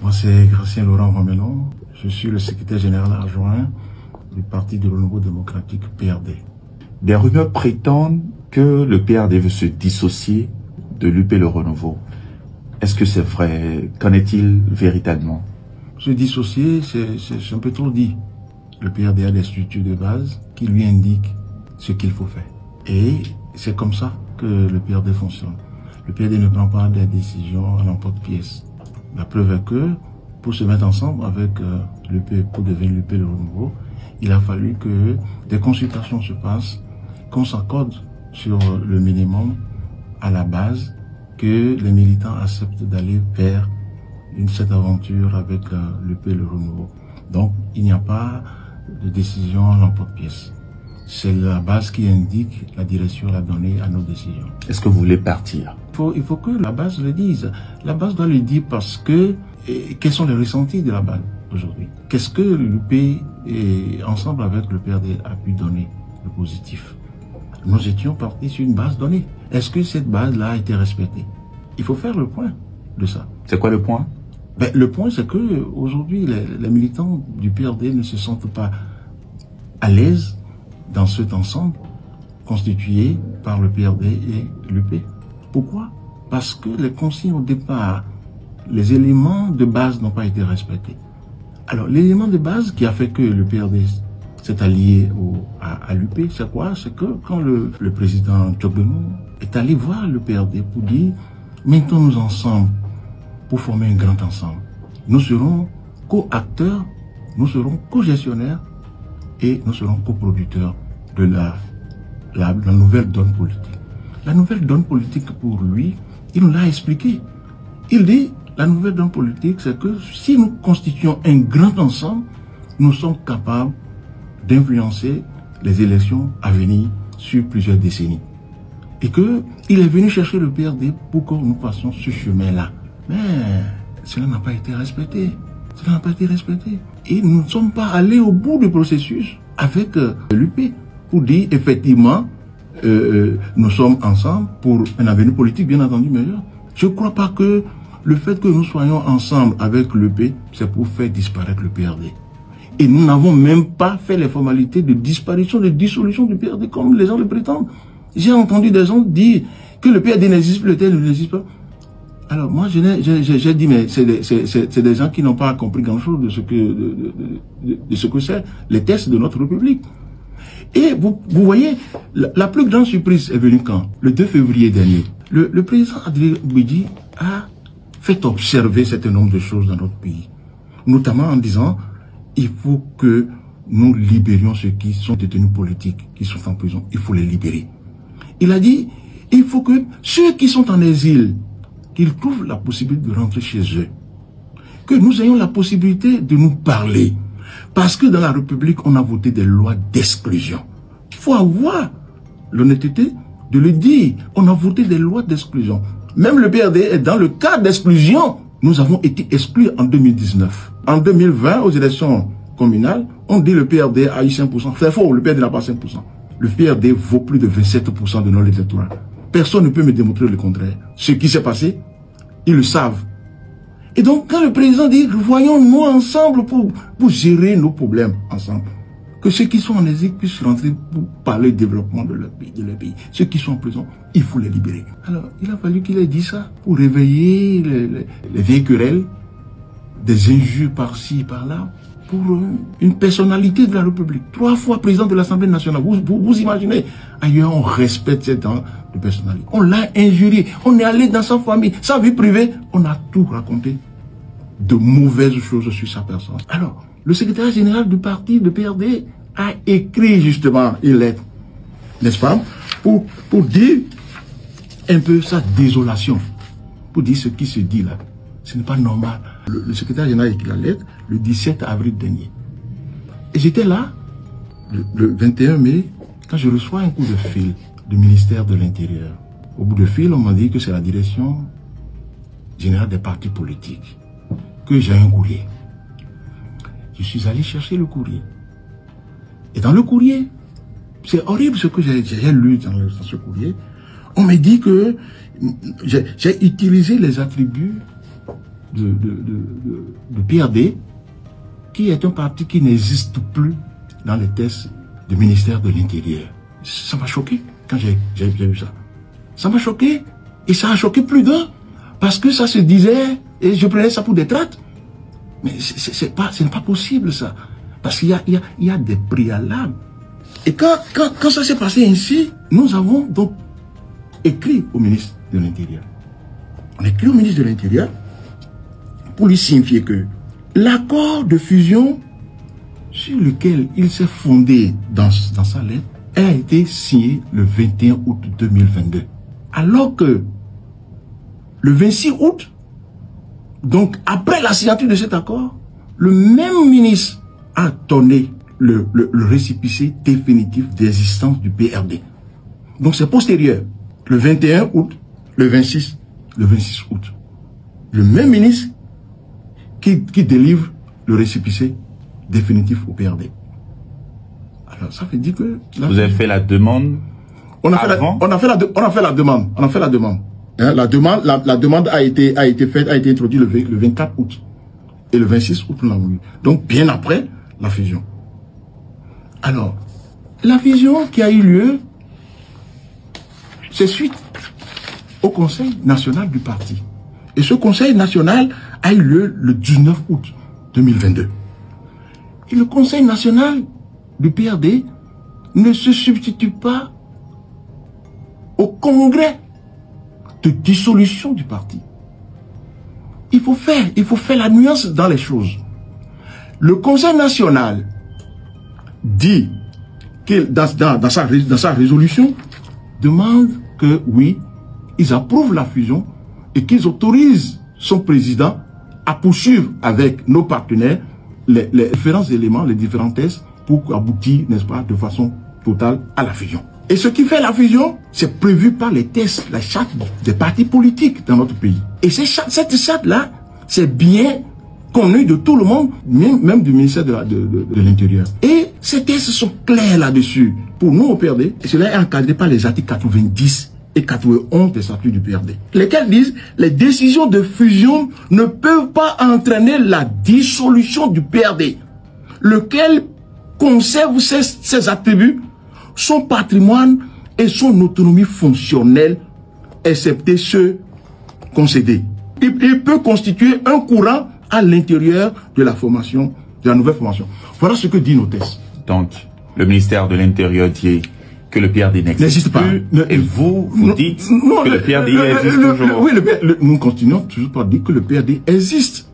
Moi, c'est Gracien Laurent Romelon. Je suis le secrétaire général adjoint du Parti de renouveau démocratique PRD. Des rumeurs prétendent que le PRD veut se dissocier de l'UP Le Renouveau. Est-ce que c'est vrai? Qu'en est-il véritablement? Se dissocier, c'est un peu trop dit. Le PRD a des structures de base qui lui indiquent ce qu'il faut faire. Et c'est comme ça que le PRD fonctionne. Le PRD ne prend pas des décisions à l'emporte-pièce. La preuve est que pour se mettre ensemble avec l'UP, pour devenir l'UP Le Renouveau, il a fallu que des consultations se passent, qu'on s'accorde sur le minimum à la base, que les militants acceptent d'aller vers cette aventure avec l'UP Le Renouveau. Donc, il n'y a pas de décision à l'emporte-pièce. C'est la base qui indique la direction à donner à nos décisions. Est-ce que vous voulez partir? Il faut que la base le dise. La base doit le dire parce que quels sont les ressentis de la base aujourd'hui? Qu'est-ce que l'UP, ensemble avec le PRD, a pu donner de positif? Nous étions partis sur une base donnée. Est-ce que cette base-là a été respectée? Il faut faire le point de ça. C'est quoi le point? Le point, c'est que aujourd'hui, les militants du PRD ne se sentent pas à l'aise dans cet ensemble constitué par le PRD et l'UP. Pourquoi? Parce que les consignes au départ, les éléments de base n'ont pas été respectés. Alors, l'élément de base qui a fait que le PRD s'est allié à l'UP, c'est quoi? C'est que quand le président Tchogbenou est allé voir le PRD pour dire « Mettons-nous ensemble pour former un grand ensemble. Nous serons co-acteurs, nous serons co-gestionnaires et nous serons coproducteurs de la nouvelle donne politique. » La nouvelle donne politique pour lui, il nous l'a expliqué. Il dit, la nouvelle donne politique, c'est que si nous constituons un grand ensemble, nous sommes capables d'influencer les élections à venir sur plusieurs décennies. Et qu'il est venu chercher le PRD pour que nous passions ce chemin-là. Mais cela n'a pas été respecté. Cela n'a pas été respecté. Et nous ne sommes pas allés au bout du processus avec l'UP pour dire effectivement nous sommes ensemble pour un avenir politique bien entendu meilleur. Je ne crois pas que le fait que nous soyons ensemble avec l'UP, c'est pour faire disparaître le PRD. Et nous n'avons même pas fait les formalités de disparition, de dissolution du PRD comme les gens le prétendent. J'ai entendu des gens dire que le PRD n'existe plus, le PRD n'existe pas. Alors moi j'ai dit mais c'est des gens qui n'ont pas compris grand chose de ce que c'est les textes de notre République. Et vous voyez, la plus grande surprise est venue quand? Le 2 février dernier. Le président Adrien Bouidi a fait observer un certain nombre de choses dans notre pays. Notamment en disant, il faut que nous libérions ceux qui sont détenus politiques, qui sont en prison. Il faut les libérer. Il a dit, il faut que ceux qui sont en exil, qu'ils trouvent la possibilité de rentrer chez eux. Que nous ayons la possibilité de nous parler. Parce que dans la République, on a voté des lois d'exclusion. Il faut avoir l'honnêteté de le dire. On a voté des lois d'exclusion. Même le PRD est dans le cas d'exclusion. Nous avons été exclus en 2019. En 2020, aux élections communales, on dit le PRD a eu 5%. C'est faux, le PRD n'a pas 5%. Le PRD vaut plus de 27% de nos électorats. Personne ne peut me démontrer le contraire. Ce qui s'est passé, ils le savent. Et donc, quand le président dit, voyons-nous ensemble pour gérer nos problèmes ensemble, que ceux qui sont en exil puissent rentrer pour parler du développement de leur pays. Ceux qui sont en prison, il faut les libérer. Alors, il a fallu qu'il ait dit ça pour réveiller les vieilles querelles, des injures par-ci, par-là, pour une personnalité de la République. 3 fois président de l'Assemblée nationale. Vous imaginez, ailleurs on respecte cette de personnalité. On l'a injurié, on est allé dans sa famille, sa vie privée, on a tout raconté de mauvaises choses sur sa personne. Alors, le secrétaire général du parti de PRD a écrit justement une lettre, n'est-ce pas, pour dire un peu sa désolation, pour dire ce qui se dit là. Ce n'est pas normal. Le secrétaire général a écrit la lettre le 17 avril dernier. Et j'étais là, le 21 mai, quand je reçois un coup de fil du ministère de l'Intérieur. Au bout de fil, on m'a dit que c'est la direction générale des partis politiques, que j'ai un courrier. Je suis allé chercher le courrier. Et dans le courrier, c'est horrible ce que j'ai lu dans ce courrier. On m'a dit que j'ai utilisé les attributs de PRD, qui est un parti qui n'existe plus dans les tests du ministère de l'Intérieur. Ça m'a choqué quand j'ai vu ça. Ça m'a choqué et ça a choqué plus d'un parce que ça se disait et je prenais ça pour des traites. Mais ce n'est pas possible ça. Parce qu'il y a des préalables. Et quand ça s'est passé ainsi, nous avons donc écrit au ministre de l'Intérieur. On a écrit au ministre de l'Intérieur pour lui signifier que l'accord de fusion sur lequel il s'est fondé dans sa lettre a été signé le 21 août 2022. Alors que le 26 août, donc après la signature de cet accord, le même ministre a donné le récépissé définitif d'existence du PRD. Donc c'est postérieur. Le 21 août, le 26 août. Le même ministre qui délivre le récépissé définitif au PRD. Alors ça veut dire que... Vous avez fait la demande on a fait la demande. Hein, la demande a été introduite le 24 août. Et le 26 août, on l'a voulu. Donc bien après la fusion. Alors, la fusion qui a eu lieu, c'est suite au Conseil national du parti. Et ce Conseil national a eu lieu le 19 août 2022. Et le Conseil national du PRD ne se substitue pas au congrès de dissolution du parti. Il faut faire la nuance dans les choses. Le Conseil national dit que dans sa résolution demande que oui, ils approuvent la fusion et qu'ils autorisent son président à poursuivre avec nos partenaires les différents éléments, les différents tests pour aboutir, n'est-ce pas, de façon totale à la fusion. Et ce qui fait la fusion, c'est prévu par les tests, la charte des partis politiques dans notre pays. Et cette charte-là, c'est bien connu de tout le monde, même du ministère de l'Intérieur. Et ces tests sont clairs là-dessus. Pour nous au PRD, et cela est encadré par les articles 90 et 91 des statuts du PRD, lesquels disent les décisions de fusion ne peuvent pas entraîner la dissolution du PRD, lequel conserve ses attributs, son patrimoine et son autonomie fonctionnelle, excepté ceux concédés. Il peut constituer un courant à l'intérieur de la formation, de la nouvelle formation. Voilà ce que dit nos tests. Donc, le ministère de l'Intérieur dit que le PRD n'existe pas. Et vous dites que le PRD existe toujours. Oui, nous continuons toujours par dire que le PRD existe.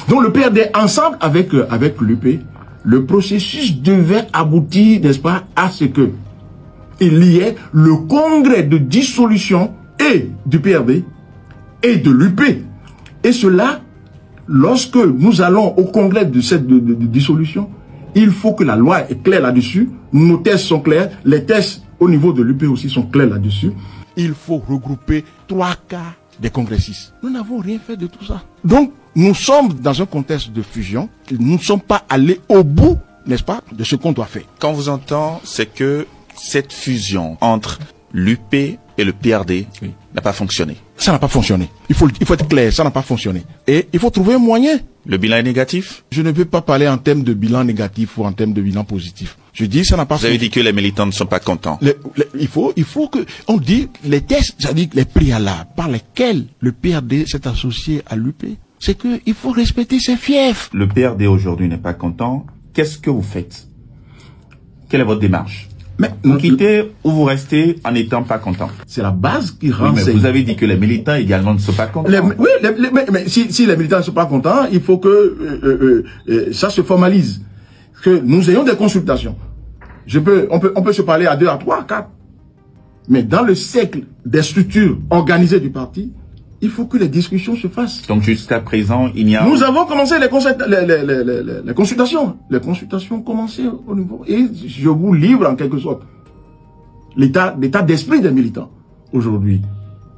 Donc le PRD, ensemble avec l'UP, le processus devait aboutir, n'est-ce pas, à ce que il y ait le congrès de dissolution et du PRD et de l'UP. Et cela, lorsque nous allons au congrès de cette dissolution, il faut que la loi est claire là-dessus, nos tests sont clairs, les tests au niveau de l'UP aussi sont clairs là-dessus. Il faut regrouper 3 quarts des congressistes. Nous n'avons rien fait de tout ça. Donc, nous sommes dans un contexte de fusion. Nous ne sommes pas allés au bout, n'est-ce pas, de ce qu'on doit faire. Quand vous entendez, c'est que cette fusion entre l'UP et le PRD n'a pas fonctionné. Ça n'a pas fonctionné. Il faut être clair, ça n'a pas fonctionné. Et il faut trouver un moyen. Le bilan est négatif? Je ne peux pas parler en termes de bilan négatif ou en termes de bilan positif. Je dis ça n'a pas fonctionné. Vous avez dit que les militants ne sont pas contents. Il faut que, on dit, les tests, c'est-à-dire les préalables par lesquels le PRD s'est associé à l'UP, c'est qu'il faut respecter ses fiefs. Le PRD aujourd'hui n'est pas content. Qu'est-ce que vous faites? Quelle est votre démarche? Vous quittez ou vous restez en n'étant pas content? C'est la base qui rend... Oui, mais vous avez dit que les militants également ne sont pas contents. Mais si les militants ne sont pas contents, il faut que ça se formalise. Que nous ayons des consultations. On peut se parler à 2, à 3, à 4. Mais dans le cercle des structures organisées du parti, il faut que les discussions se fassent. Donc jusqu'à présent, il n'y a... Nous avons commencé les consultations. Les consultations ont commencé au niveau... Et je vous livre en quelque sorte l'état d'esprit des militants aujourd'hui.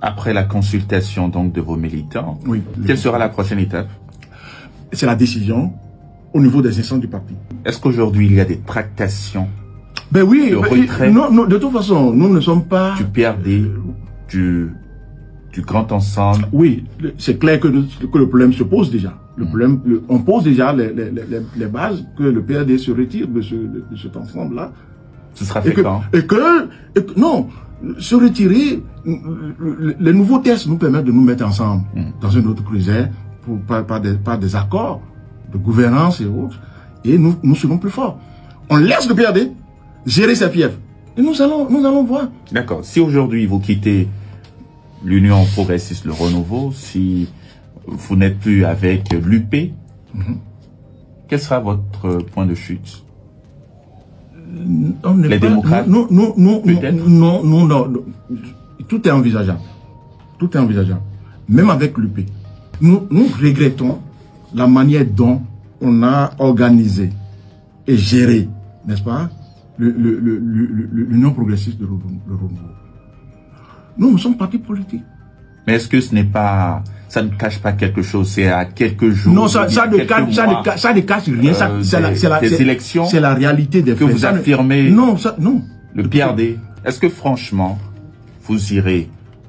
Après la consultation donc de vos militants, oui, quelle sera la prochaine étape? C'est la décision au niveau des instances du parti. Est-ce qu'aujourd'hui il y a des tractations? Ben oui, non, de toute façon, nous ne sommes pas... Du PRD, du du grand ensemble. Oui, c'est clair que le problème se pose déjà. On pose déjà les bases que le PRD se retire de cet ensemble-là. Ce sera fait quand? Non, se retirer, les nouveaux tests nous permettent de nous mettre ensemble dans un autre creuset par des accords de gouvernance et autres. Et nous serons plus forts. On laisse le PRD gérer sa fièvre. Et nous allons voir. D'accord. Si aujourd'hui vous quittez l'Union progressiste, le renouveau, si vous n'êtes plus avec l'UP, quel sera votre point de chute? Les démocrates? Non, tout est envisageable. Tout est envisageable. Même avec l'UP. Nous regrettons la manière dont on a organisé et géré, n'est-ce pas, l'Union progressiste de renouveau. Nous sommes partis politiques. Mais est-ce que ce n'est pas, ça ne cache pas quelque chose? C'est à quelques jours. Non, ça ne cache rien. Des élections. C'est la réalité des faits. Que vous affirmez. Non. Le PRD. Est-ce que franchement, vous irez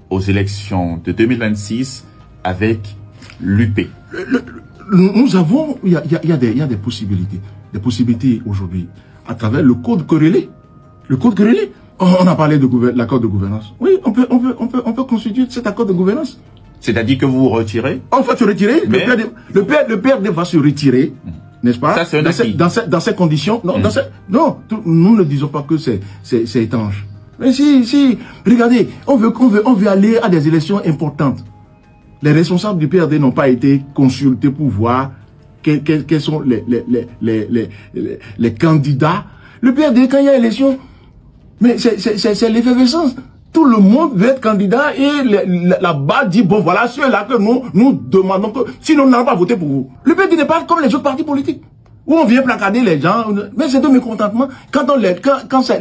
aux élections de 2026 avec l'UP? Nous avons, il y a des possibilités. Des possibilités aujourd'hui à travers le code corrélé. Le code corrélé. On a parlé de l'accord de gouvernance. Oui, on peut constituer cet accord de gouvernance. C'est-à-dire que vous vous retirez? On va se retirer. Mais le PRD va se retirer, n'est-ce pas? Ça, c'est un acquis. Dans ces conditions. Non, nous ne disons pas que c'est étanche. Mais si, regardez, on veut aller à des élections importantes. Les responsables du PRD n'ont pas été consultés pour voir quels sont les candidats. Le PRD, quand il y a élection, mais c'est l'effervescence. Tout le monde veut être candidat et la base dit, bon voilà, ceux-là que nous demandons que, sinon on n'a pas voté pour vous. Le PRD n'est pas comme les autres partis politiques, où on vient placarder les gens, mais c'est un mécontentement. Quand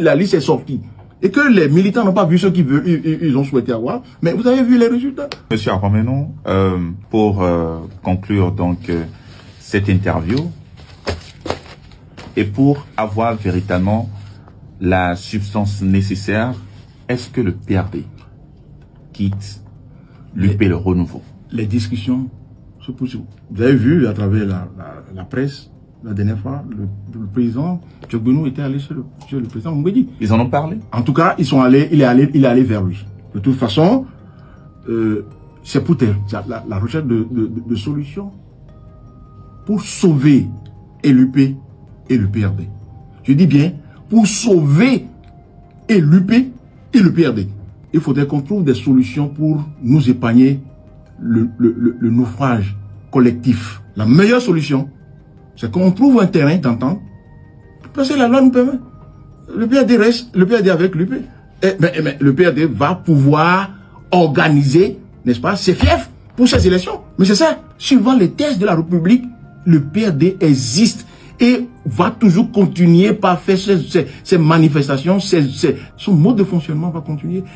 la liste est sortie, et que les militants n'ont pas vu ce qu'ils ont souhaité avoir, mais vous avez vu les résultats. Monsieur Arpamenon, pour conclure donc cette interview, et pour avoir véritablement la substance nécessaire, est-ce que le PRD quitte l'UP le renouveau? Les discussions se poursuivent. Vous avez vu à travers la presse, la dernière fois, le président Tchogbenou était allé chez le président Mbedi. Ils en ont parlé? En tout cas, il est allé vers lui. De toute façon, c'est pour la recherche de solutions pour sauver et l'UP et le PRD. Je dis bien, pour sauver et l'UP et le PRD. Il faudrait qu'on trouve des solutions pour nous épargner le naufrage collectif. La meilleure solution, c'est qu'on trouve un terrain d'entente, parce que la loi nous permet. Le PRD reste, le PRD avec l'UP. Mais le PRD va pouvoir organiser, n'est-ce pas, ses fiefs pour ces élections. Mais c'est ça, suivant les thèses de la République, le PRD existe et va toujours continuer par faire ces manifestations, son mode de fonctionnement va continuer.